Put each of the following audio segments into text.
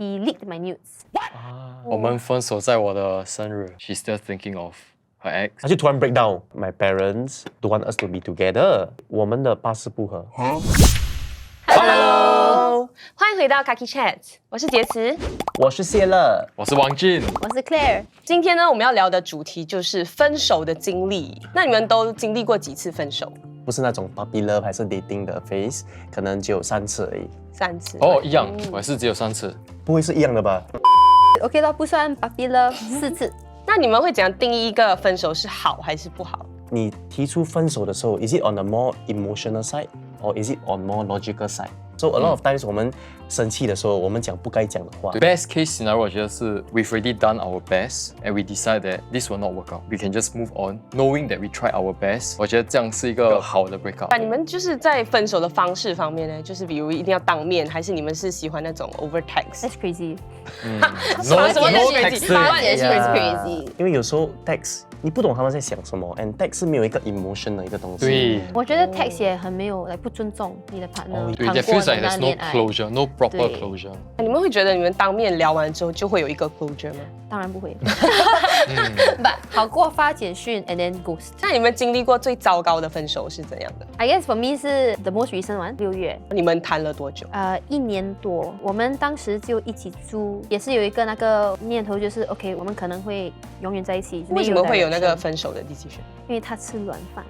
He leaked my nudes. 我们分手在我的生日 ，She's still thinking of her ex。他就突然 break down。My parents don't want us to be together。我们的八字不合。Hello，欢迎回到 Kaki Chat， 我是杰慈，我是谢乐，我是王俊。我是 Claire。今天呢，我们要聊的主题就是分手的经历。那你们都经历过几次分手不是那种 puppy love 还是 dating 的 phase， 可能只有3次而已。 ？3次。哦，一样，我也是只有3次。不会是一样的吧？ OK 咯，不算 puppy love 4次。那你们会怎样定义一个分手是好还是不好？你提出分手的时候 ，is it on a more emotional side or is it on more logical side？ So a lot of times 我们生气的时候，我们讲不该讲的话。 Best case scenario 我觉得是 we've already done our best and we decide that this will not work out. We can just move on, knowing that we tried our best. 我觉得这样是一个好的 breakup。你们就是在分手的方式方面呢，就是比如一定要当面，还是你们是喜欢那种 over text？ That's crazy。什么 texting 八姐是 Yeah crazy。因为有时候 text 你不懂他们在想什么 ，and text 是没有一个 emotion 的一个东西。对我觉得 text 也很没有不尊重你的 partner。对谈 ，it 过 feels 的 like 那 there's no 恋爱 closure, no proper 对 closure。你们会觉得你们当面聊完之后就会有一个 closure 吗？当然不会。But 好过发简讯 and then ghost。那你们经历过最糟糕的分手是怎样的？ I guess for me 是 the most recent one，6月。你们谈了多久？ 1年多，我们当时就一起住，也是有一个那个念头，就是 OK， 我们可能会永远在一起。为什么会有那个 direction？分手的 decision？因为他吃软饭，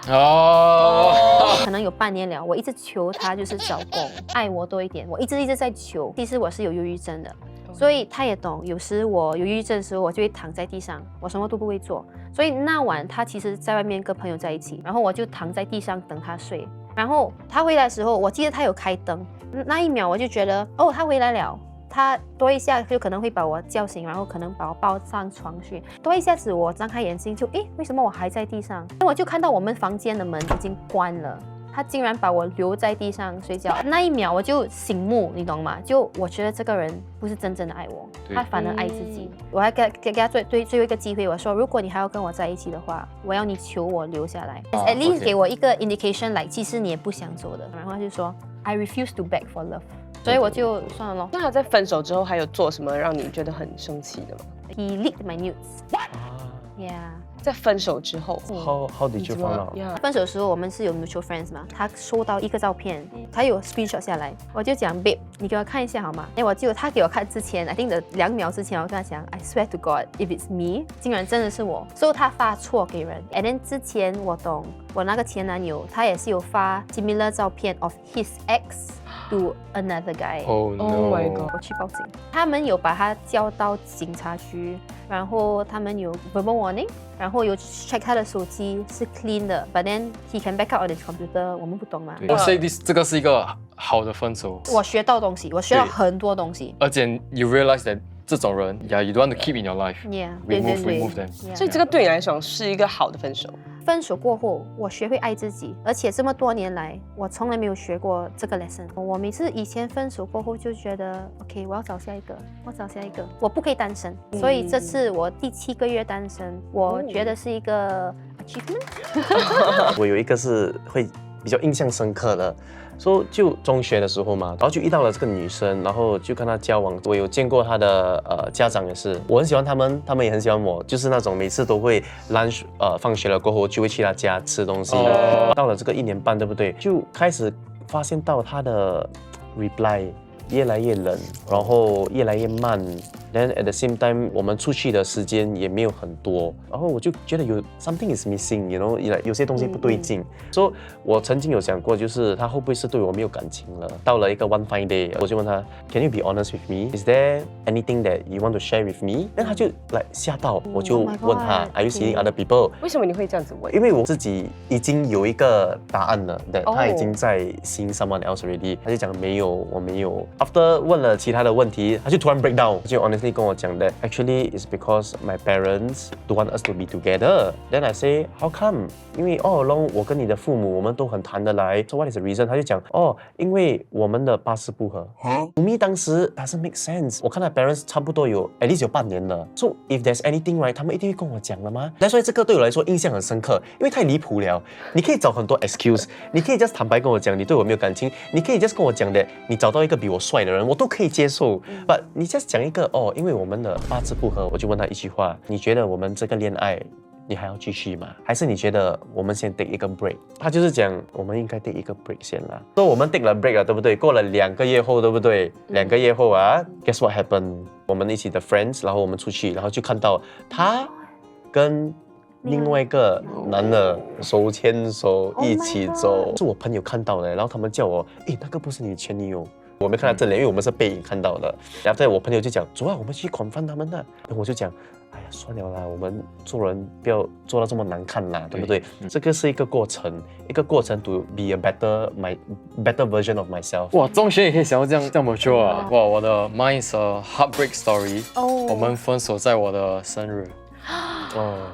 哦，可能有半年了，我一直求他就是找工，爱我多一点，我一直在求。其实我是有忧郁症的，所以他也懂，有时我有忧郁症的时候，我就会躺在地上，我什么都不会做。所以那晚他其实在外面跟朋友在一起，然后我就躺在地上等他睡。然后他回来的时候，我记得他有开灯，那一秒我就觉得哦，他回来了。他多一下就可能会把我叫醒，然后可能把我抱上床去。多一下子我张开眼睛就为什么我还在地上？我就看到我们房间的门已经关了。他竟然把我留在地上睡觉，那一秒我就醒目，你懂吗？就我觉得这个人不是真正的爱我，他反而爱自己。我还给他最后一个机会，我说如果你还要跟我在一起的话，我要你求我留下来。At least 给我一个 indication， 其实你也不想走的。然后他就说 I refuse to beg for love， 所以我就算了咯。那他在分手之后还有做什么让你觉得很生气的吗？ He leaked my nudes。Yeah。在分手之后 How did you find out？ 分手的时候我们是有 mutual friends 嘛，他收到一个照片，他有 screenshot 下来，我就讲 babe， 你给我看一下好吗？我记得他给我看之前 ，I think 2秒之前，我跟他讲 I swear to God if it's me， 竟然真的是我，所以他发错给人。And then 之前我懂，我那个前男友他也是有发 similar 照片 of his ex to another guy。 Oh Oh my no！ god！ 我去报警，他们有把他叫到警察局，然后他们有 verbal warning， 然后有 check 他的手机是 clean 的 ，but then he can back up on his computer， 我们不懂嘛。我 say this 这个是一个好的分手，我学到东西，我学到很多东西。而且 you realize that 这种人 ，yeah you don't want to keep in your life。 Yeah， 对 remove them。 Yeah 所以这个对你来说是一个好的分手。分手过后，我学会爱自己，而且这么多年来，我从来没有学过这个 lesson。我每次以前分手过后就觉得 ，OK， 我要找下一个，我不可以单身。所以这次我第7个月单身，我觉得是一个 achievement。我有一个是会比较印象深刻的。所以就中学的时候嘛，然后就遇到了这个女生，然后就跟她交往。我有见过她的家长也是，我很喜欢他们，他们也很喜欢我，就是那种每次都会lunch放学了过后就会去她家吃东西。到了这个1年半，对不对？就开始发现到她的 reply 越来越冷，然后越来越慢。Then at the same time， 我们出去的时间也没有很多，然后我就觉得有 something is missing，you know， 有些东西不对劲。所以我曾经有想过，就是他会不会是对我没有感情了？到了一个 one fine day， 我就问他 ，Can you be honest with me? Is there anything that you want to share with me？ 那他就吓到，我就问他 ，Are you seeing other people？ 为什么你会这样子问？因为我自己已经有一个答案了，他已经在 seeing someone else already。他就讲没有，我没有。After 问了其他的问题，他就突然 break down， 就 honestly honestly 跟我讲的 actually is because my parents don't want us to be together. Then I say how come? 因为 all along 我跟你的父母我们都很谈得来。So what is the reason? 他就讲因为我们的八字不合。To me 当时 doesn't make sense. 我看他 parents 差不多有 at least 有半年了。So if there's anything right， 他们一定会跟我讲了吗？所以这个对我来说印象很深刻，因为太离谱了。你可以找很多 excuse， 你可以 just 坦白跟我讲你对我没有感情，你可以 just 跟我讲的你找到一个比我帅的人，我都可以接受。But 你 just 讲一个因为我们的八字不合，我就问他一句话：你觉得我们这个恋爱？你还要继续吗？还是你觉得我们先 take 一个 break？ 他就是讲我们应该 take 一个 break 先啦。所以我们 take 了 break 了，对不对？过了2个月后，对不对？2个月后啊 ，guess what happened？ 我们一起的 friends， 然后我们出去，然后就看到他跟另外一个男的手牵手一起走，是我朋友看到的，然后他们叫我，那个不是你前女友。我没看到正脸，因为我们是背影看到的。然后我朋友就讲，走啊，我们去 confront 他们的。我就讲，哎呀，算了啦，我们做人不要做到这么难看啦，对不对？这个是一个过程to be a better version of myself。哇，中学也可以想到这样 mature 啊！哇，我的 mine is a heartbreak story。我们分手在我的生日，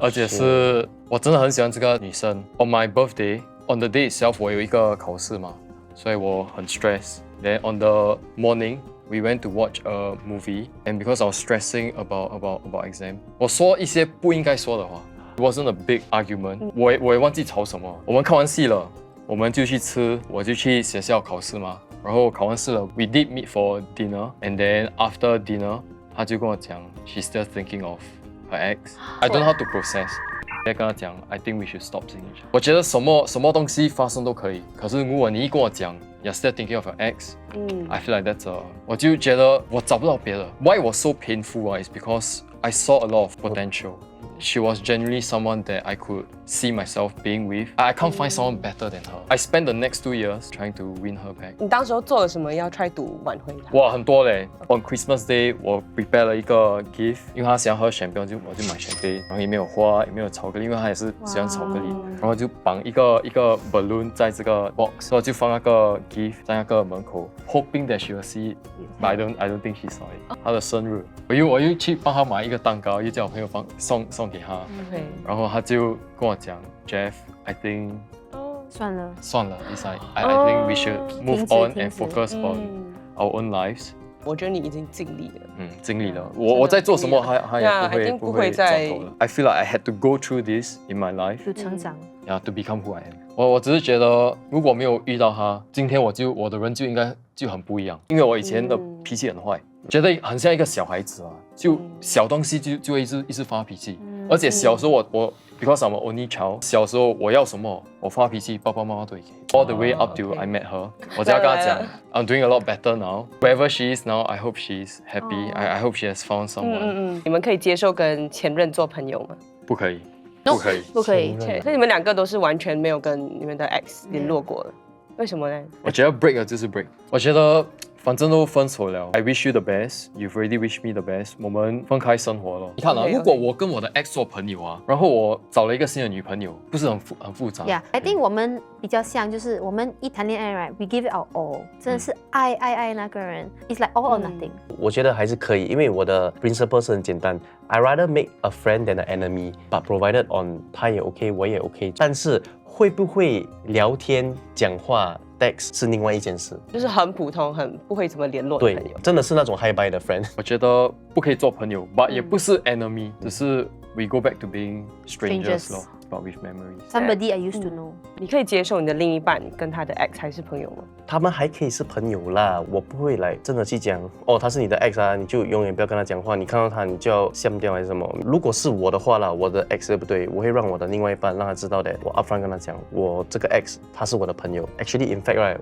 而且是我真的很喜欢这个女生。On my birthday, on the day itself， 我有一个考试嘛，所以我很 stress。Then on the morning, we went to watch a movie, and because I was stressing about exam， 我说一些不应该说的话。It wasn't a big argument， 我也忘记吵什么。我们看完戏了，我们就去吃，我就去学校考试嘛。然后考完试了 ，we did meet for dinner, and then after dinner， 他就跟我讲 ，she's still thinking of her ex. I don't know how to process。再跟他讲 ，I think we should stop seeing each other。我觉得什么东西发生都可以，可是如果你一跟我讲 ，you're still thinking of your ex，I feel like that's我就觉得我找不到别的。Why it was so painful is because I saw a lot of potential. She was genuinely someone that I could see myself being with. I can't find someone better than her. I spent the next 2 years trying to win her back. 你当时候做了什么要 try to 挽回她？哇，很多嘞。On Christmas Day， 我 prepare 了一个 gift， 因为他想要喝champagne，我就买 champagne， 然后也没有花，也没有巧克力，因为他也是喜欢巧克力。然后就绑一个 balloon 在这个 box， 然后就放那个 gift 在那个门口 ，hoping that she will see it，but I don't think she saw it。他的生日，我又去帮他买一个蛋糕，又叫我朋友送给他。然后他就跟我讲 ，Jeff，I think 算了 ，It's like I think we should move on and focus on our own lives。我觉得你已经尽力了。尽力了。我在做什么，他也不会转头了。I feel like I had to go through this in my life。有成长。to become who I am。我只是觉得，如果没有遇到他，今天我的人就应该就很不一样。因为我以前的脾气很坏，觉得很像一个小孩子啊，就小东西就会一直发脾气。而且小时候我 because I'm an only child， 小时候我要什么，我发脾气，爸爸妈妈都会给。All the way up to I met her， 我只要跟她讲 ，I'm doing a lot better now. Wherever she is now, I hope she's happy. I hope she has found someone. 你们可以接受跟前任做朋友吗？不可以，不可以。所以你们2个都是完全没有跟你们的 ex 联络过的，为什么呢？我觉得 break 了就是 break。我觉得反正都分手了 ，I wish you the best. You've already wished me the best. 我们分开生活了。你看啊，如果我跟我的 ex 做朋友啊，然后我找了一个新的女朋友，不是很复杂 ？Yeah，I think 我们比较像，就是我们一谈恋爱 ，right，we give it our all， 真的是爱那个人 ，it's like all or nothing。我觉得还是可以，因为我的 principle 是很简单 ，I rather make a friend than an enemy，but provided on 他也 OK， 我也 OK， 但是会不会聊天讲话？ 是另外一件事，就是很普通、很不会怎么联络的朋友，真的是那种 hi bye 的 friend。我觉得不可以做朋友 ，but 也不是 enemy， 只是 we go back to being strangers 咯。But with memories. Somebody I used to know. 你可以接受你的另一半跟他的 ex 还是朋友吗？他们还可以是朋友啦，我不会来真的去讲哦，他是你的 ex 啊，你就永远不要跟他讲话，你看到他你就要删掉还是什么？如果是我的话啦，我的 ex 对不对？我会让我的另外一半让他知道的，我 upfront 跟他讲，我这个 ex 他是我的朋友。Actually, in fact, right，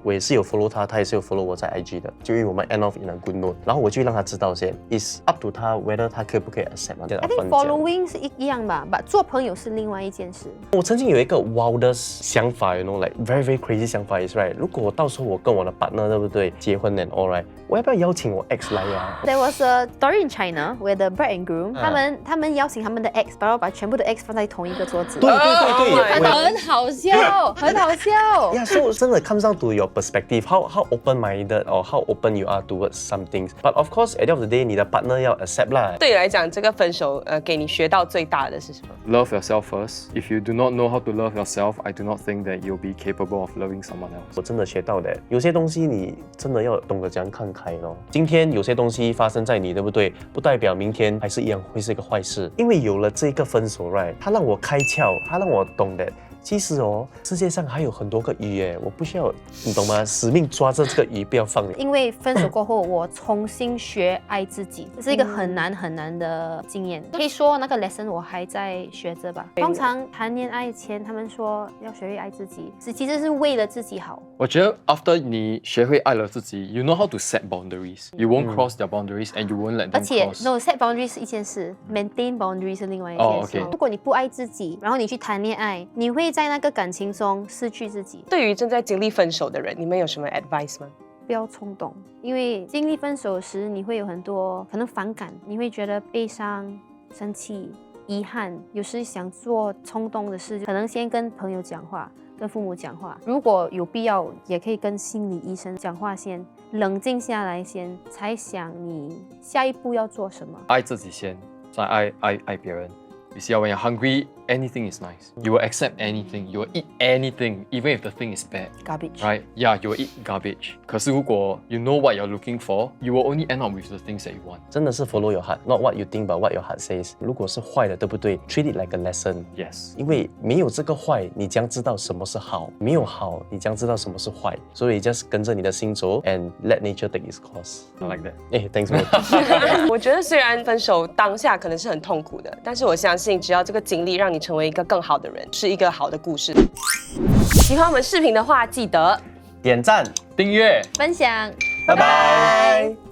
我也是有 follow 他，他也是有 follow 我在 IG 的，就因为我们 end off in a good note， 然后我就让他知道先 ，is up to 他 whether 他可不可以 accept。I think following 是一样吧，but 做朋友是另外。外一件事。我曾经有一个 wildest 想法 ，you know，like very very crazy 想法 is right。如果我到时候我跟我的 partner 对不对结婚 and all right， 我要不要邀请我 ex 来呀There was a story in China where the bride and groom，他们邀请他们的 ex， 然后把全部的 ex 放在同一个桌子。对对对对，很好笑，很好笑。Yeah, so 真的 comes down to your perspective, how open-minded or how open you are towards some things. But of course, at the end of the day， 你的 partner 要 accept 啦。对你来讲，这个分手给你学到最大的是什么 Love yourself first. If you do not know how to love yourself, I do not think that you'll be capable of loving someone else. 我真的学到的，有些东西你真的要懂得怎样看开咯。今天有些东西发生在你，对不对？不代表明天还是一样会是一个坏事。因为有了这个分手 ，right， 它让我开窍，它让我懂得。其实哦，世界上还有很多个鱼耶，我不需要，你懂吗？死命抓着这个鱼，不要放。因为分手过后，我重新学爱自己，这是一个很难很难的经验。可以说那个 lesson 我还在学着吧。通常谈恋爱前，他们说要学会爱自己，其实是为了自己好。我觉得 after 你学会爱了自己 ，you know how to set boundaries. You won't cross their boundaries and you won't let them 而且 cross. no set boundaries 是一件事 ，maintain boundaries 是另外一件事。OK 如果你不爱自己，然后你去谈恋爱，你会在那个感情中失去自己。对于正在经历分手的人，你们有什么 advice 吗？不要冲动，因为经历分手时，你会有很多可能反感，你会觉得悲伤、生气、遗憾，有时想做冲动的事，可能先跟朋友讲话，跟父母讲话，如果有必要，也可以跟心理医生讲话先，冷静下来先，才想你下一步要做什么。爱自己先，再爱别人。You see, when you're hungry, anything is nice. You will accept anything. You will eat anything, even if the thing is bad. Garbage. Right? Yeah, you will eat garbage. 可是如果 you know what you're looking for, you will only end up with the things that you want. 真的是 follow your heart, not what you think, but what your heart says. 如果是坏的，对不对 ？Treat it like a lesson. Yes. 因为没有这个坏，你将知道什么是好；没有好，你将知道什么是坏。所以 just 跟着你的心走 ，and let nature take its course. I like that. thanks man. 我觉得虽然分手当下可能是很痛苦的，但是我相信只要这个经历让你成为一个更好的人，是一个好的故事。喜欢我们视频的话，记得点赞，订阅。分享，拜拜。